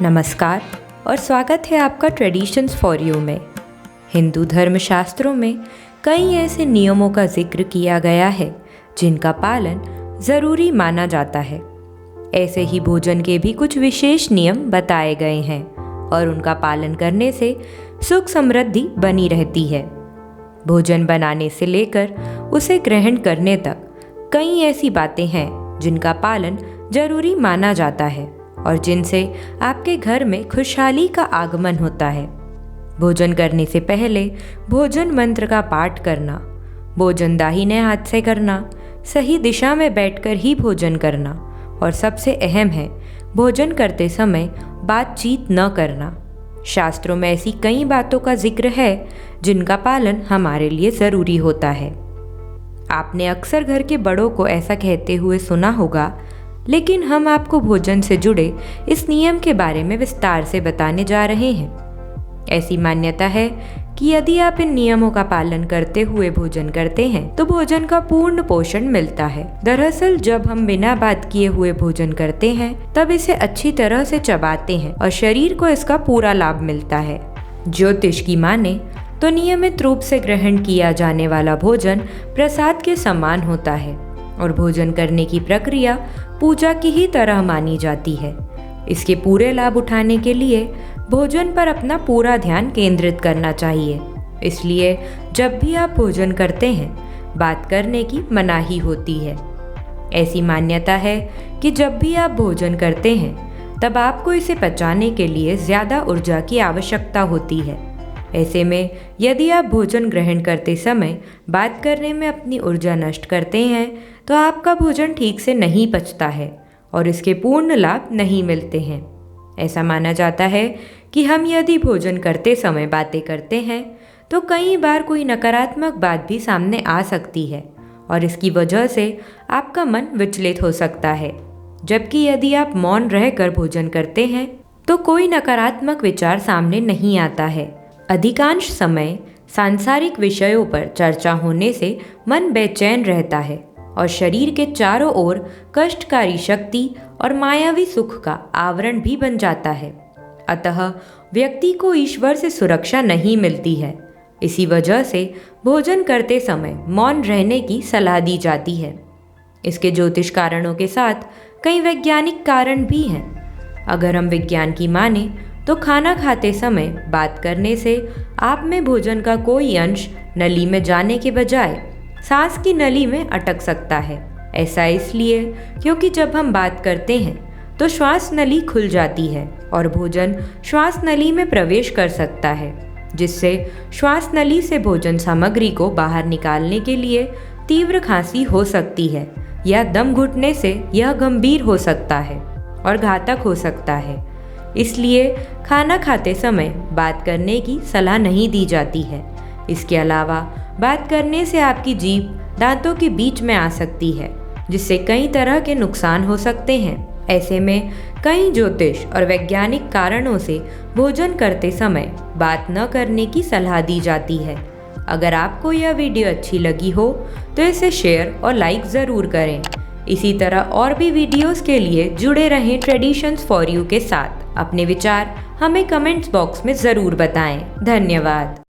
नमस्कार और स्वागत है आपका ट्रेडिशंस फॉर यू में। हिंदू धर्म शास्त्रों में कई ऐसे नियमों का जिक्र किया गया है जिनका पालन ज़रूरी माना जाता है। ऐसे ही भोजन के भी कुछ विशेष नियम बताए गए हैं और उनका पालन करने से सुख समृद्धि बनी रहती है। भोजन बनाने से लेकर उसे ग्रहण करने तक कई ऐसी बातें हैं जिनका पालन जरूरी माना जाता है और जिनसे आपके घर में खुशहाली का आगमन होता है। भोजन करने से पहले भोजन मंत्र का पाठ करना, भोजन दाहिने हाथ से करना, सही दिशा में बैठकर ही भोजन करना और सबसे अहम है भोजन करते समय बातचीत न करना। शास्त्रों में ऐसी कई बातों का जिक्र है जिनका पालन हमारे लिए ज़रूरी होता है। आपने अक्सर घर के बड़ों को ऐसा कहते हुए सुना होगा, लेकिन हम आपको भोजन से जुड़े इस नियम के बारे में विस्तार से बताने जा रहे हैं। ऐसी मान्यता है कि यदि आप इन नियमों का पालन करते हुए भोजन करते हैं तो भोजन का पूर्ण पोषण मिलता है। दरअसल जब हम बिना बात किए हुए भोजन करते हैं तब इसे अच्छी तरह से चबाते हैं और शरीर को इसका पूरा लाभ मिलता है। ज्योतिष की माने तो नियमित रूप से ग्रहण किया जाने वाला भोजन प्रसाद के समान होता है और भोजन करने की प्रक्रिया पूजा की ही तरह मानी जाती है। इसके पूरे लाभ उठाने के लिए भोजन पर अपना पूरा ध्यान केंद्रित करना चाहिए। इसलिए जब भी आप भोजन करते हैं बात करने की मनाही होती है। ऐसी मान्यता है कि जब भी आप भोजन करते हैं तब आपको इसे पचाने के लिए ज़्यादा ऊर्जा की आवश्यकता होती है। ऐसे में यदि आप भोजन ग्रहण करते समय बात करने में अपनी ऊर्जा नष्ट करते हैं तो आपका भोजन ठीक से नहीं पचता है और इसके पूर्ण लाभ नहीं मिलते हैं। ऐसा माना जाता है कि हम यदि भोजन करते समय बातें करते हैं तो कई बार कोई नकारात्मक बात भी सामने आ सकती है और इसकी वजह से आपका मन विचलित हो सकता है। जबकि यदि आप मौन रहकर भोजन करते हैं तो कोई नकारात्मक विचार सामने नहीं आता है। अधिकांश समय सांसारिक विषयों पर चर्चा होने से मन बेचैन रहता है और शरीर के चारों ओर कष्टकारी शक्ति और मायावी सुख का आवरण भी बन जाता है। अतः व्यक्ति को ईश्वर से सुरक्षा नहीं मिलती है। इसी वजह से भोजन करते समय मौन रहने की सलाह दी जाती है। इसके ज्योतिष कारणों के साथ कई वैज्ञानिक कारण भी हैं। अगर हम विज्ञान की माने तो खाना खाते समय बात करने से आप में भोजन का कोई अंश नली में जाने के बजाय सांस की नली में अटक सकता है। ऐसा इसलिए क्योंकि जब हम बात करते हैं तो श्वास नली खुल जाती है और भोजन श्वास नली में प्रवेश कर सकता है, जिससे श्वास नली से भोजन सामग्री को बाहर निकालने के लिए तीव्र खांसी हो सकती है या दम घुटने से यह गंभीर हो सकता है और घातक हो सकता है। इसलिए खाना खाते समय बात करने की सलाह नहीं दी जाती है। इसके अलावा बात करने से आपकी जीभ दांतों के बीच में आ सकती है, जिससे कई तरह के नुकसान हो सकते हैं। ऐसे में कई ज्योतिष और वैज्ञानिक कारणों से भोजन करते समय बात न करने की सलाह दी जाती है। अगर आपको यह वीडियो अच्छी लगी हो तो इसे शेयर और लाइक ज़रूर करें। इसी तरह और भी वीडियोस के लिए जुड़े रहें ट्रेडिशंस फॉर यू के साथ। अपने विचार हमें कमेंट्स बॉक्स में ज़रूर बताएं। धन्यवाद।